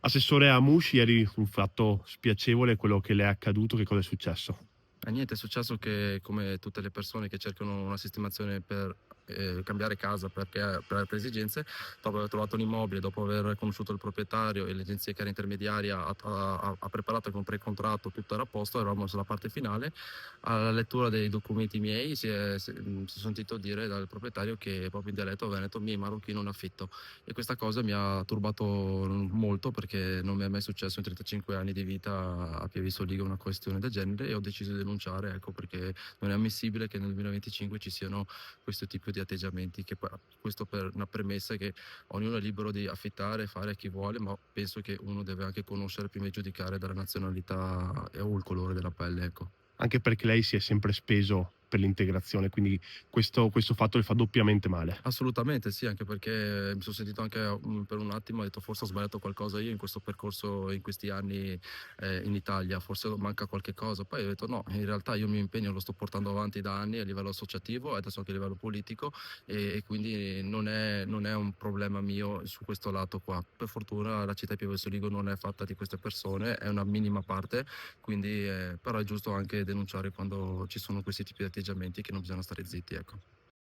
Assessore Amush, ieri un fatto spiacevole, quello che le è accaduto, che cosa è successo? Niente, è successo che come tutte le persone che cercano una sistemazione per, cambiare casa perché per altre esigenze, dopo aver trovato un immobile, dopo aver conosciuto il proprietario e l'agenzia che era intermediaria ha preparato con pre-contratto, tutto era a posto, eravamo sulla parte finale. Alla lettura dei documenti miei si è sentito dire dal proprietario che proprio in dialetto veneto: "Miei marocchino in affitto". E questa cosa mi ha turbato molto perché non mi è mai successo in 35 anni di vita a Pieve Soligo una questione del genere e ho deciso di denunciare, ecco, perché non è ammissibile che nel 2025 ci siano questo tipo di atteggiamenti, questo per una premessa che ognuno è libero di affittare e fare a chi vuole, ma penso che uno deve anche conoscere prima di giudicare dalla nazionalità o il colore della pelle, ecco. Anche perché lei si è sempre speso per l'integrazione, quindi questo fatto le fa doppiamente male. Assolutamente sì, anche perché mi son sentito anche, per un attimo ho detto: "Forse ho sbagliato qualcosa io in questo percorso, in questi anni, in Italia, forse manca qualche cosa". Poi ho detto: "No, in realtà io il mio impegno lo sto portando avanti da anni a livello associativo e adesso anche a livello politico e quindi non è un problema mio su questo lato qua". Per fortuna la città di Pieve Soligo non è fatta di queste persone, è una minima parte, quindi però è giusto anche denunciare quando ci sono questi tipi di atteggiamenti che non bisogna stare zitti, ecco.